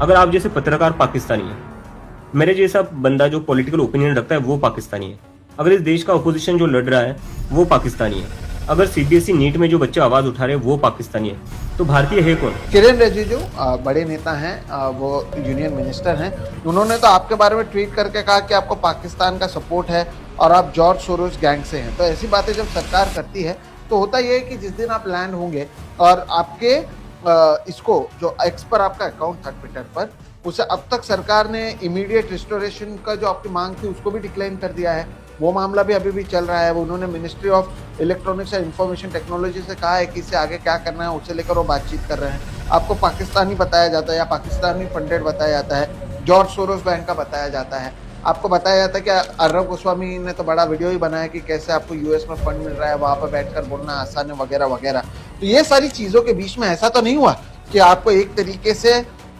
अगर आप जैसे पत्रकार पाकिस्तानी है, मेरे जैसा बंदा जो पॉलिटिकल ओपिनियन रखता है वो पाकिस्तानी है, अगर इस देश का अपोजिशन जो लड़ रहा है वो पाकिस्तानी है, अगर सीबीएसई नीट में जो बच्चे आवाज उठा रहे हैं वो पाकिस्तानी है, तो भारतीय है कौन? किरेन रिजिजू बड़े नेता हैं, वो यूनियन मिनिस्टर हैं। उन्होंने तो आपके बारे में ट्वीट करके कहा कि आपको पाकिस्तान का सपोर्ट है और आप जॉर्ज सोरोस गैंग से हैं। तो ऐसी बातें जब सरकार करती है तो होता यह है कि जिस दिन आप लैंड होंगे और आपके इसको जो एक्स पर आपका अकाउंट था ट्विटर पर, उसे अब तक सरकार ने इमीडिएट रिस्टोरेशन का जो आपकी मांग थी उसको भी डिक्लाइन कर दिया है। वो मामला भी अभी भी चल रहा है। वो उन्होंने ministry of electronics and information technology से कहा है कि इससे आगे क्या करना है उसे लेकर वो बातचीत कर रहे हैं। आपको पाकिस्तानी बताया जाता है या पाकिस्तानी फंडेड बताया जाता है, जॉर्ज सोरोस बैंक का बताया जाता है। आपको बताया जाता है कि अर्नब गोस्वामी ने तो बड़ा वीडियो ही बनाया कि कैसे आपको यूएस में फंड मिल रहा है, वहाँ पर बैठकर बोलना आसान है वगैरह वगैरह। तो ये सारी चीज़ों के बीच में ऐसा तो नहीं हुआ कि आपको एक तरीके से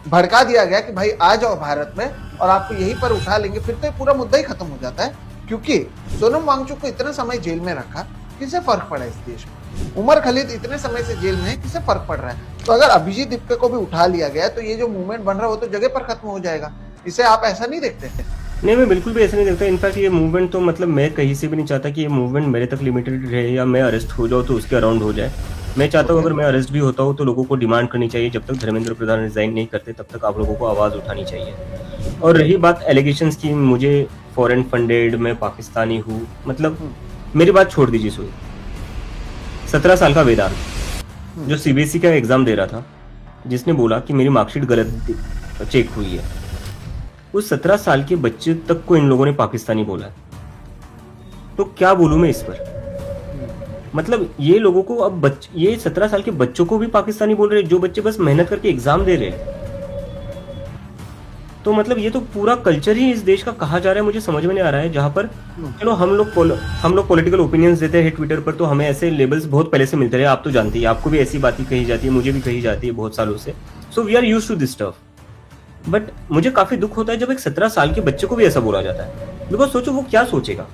भड़का दिया गया कि भाई आ जाओ भारत में और आपको यहीं पर उठा लेंगे, फिर तो पूरा मुद्दा ही खत्म हो जाता है। क्योंकि सोनम वांगचुक को इतना समय जेल में रखा, किसे फर्क पड़ा इस देश में? उमर खलीद इतने समय से जेल में है, किसे फर्क पड़ रहा है? तो अगर अभिजीत दीपके को भी उठा लिया गया तो ये जो मूवमेंट बन रहा है वो तो जगह पर खत्म हो जाएगा। इसे आप ऐसा नहीं देखते हैं? नहीं, मैं बिल्कुल भी ऐसा नहीं देखता। इनफैक्ट ये मूवमेंट तो मतलब मैं कहीं से भी नहीं चाहता कि ये मूवमेंट मेरे तक लिमिटेड रहे या मैं अरेस्ट हो जाऊँ तो उसके अराउंड हो जाए। मैं चाहता हूँ अगर मैं अरेस्ट भी होता हूँ तो लोगों को डिमांड करनी चाहिए, जब तक धर्मेंद्र प्रधान रिजाइन नहीं करते तब तक आप लोगों को आवाज़ उठानी चाहिए। और रही बात एलिगेशंस की, मुझे फॉरेन फंडेड, मैं पाकिस्तानी हूँ, मतलब मेरी बात छोड़ दीजिए। सोई 17 साल का वेदांत जो सीबीएसई का एग्जाम दे रहा था, जिसने बोला कि मेरी मार्कशीट गलत चेक हुई है, उस 17 साल के बच्चे तक को इन लोगों ने पाकिस्तानी बोला है। तो क्या बोलूं मैं इस पर? मतलब ये लोगों को अब ये 17 साल के बच्चों को भी पाकिस्तानी बोल रहे हैं, जो बच्चे बस मेहनत करके एग्जाम दे रहे हैं। तो मतलब ये तो पूरा कल्चर ही इस देश का कहा जा रहा है, मुझे समझ में नहीं आ रहा है। जहां पर चलो हम लोग पॉलिटिकल ओपिनियंस देते हैं ट्विटर पर, तो हमें ऐसे लेबल्स बहुत पहले से मिलते रहे। आप तो जानते हैं, आपको भी ऐसी बातें कही जाती है, मुझे भी कही जाती है बहुत सालों से। So we are used to this stuff. But मुझे काफी दुख होता है जब एक 17 साल के बच्चे को भी ऐसा बोला जाता है। बिकॉज सोचो वो क्या सोचेगा,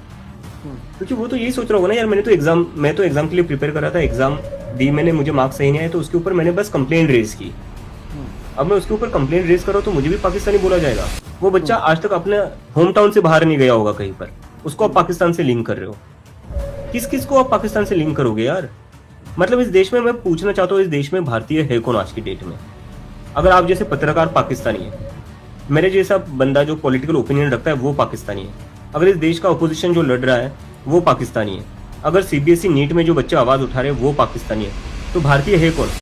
क्योंकि वो तो यही सोच रहा होगा ना, यार मैं तो एग्जाम के लिए प्रिपेयर कर रहा था, एग्जाम दी मैंने, मुझे मार्क्स सही नहीं आए तो उसके ऊपर मैंने बस कंप्लेंट रेज की। अब मैं उसके ऊपर कंप्लेंट रेज कर रहा हूँ तो मुझे भी पाकिस्तानी बोला जाएगा। वो बच्चा आज तक अपने होम टाउन से बाहर नहीं गया होगा कहीं पर, उसको आप पाकिस्तान से लिंक कर रहे हो। किस को आप पाकिस्तान से लिंक करोगे यार? मतलब इस देश में मैं पूछना चाहता हूँ, इस देश में भारतीय है कौन आज की डेट में? अगर आप जैसे पत्रकार पाकिस्तानी है, मेरे जैसा बंदा जो पॉलिटिकल ओपिनियन रखता है वो पाकिस्तानी है, अगर इस देश का अपोजिशन जो लड़ रहा है वो पाकिस्तानी है, अगर सीबीएसई नीट में जो बच्चे आवाज उठा रहे हैं वो पाकिस्तानी है, तो भारतीय है कौन?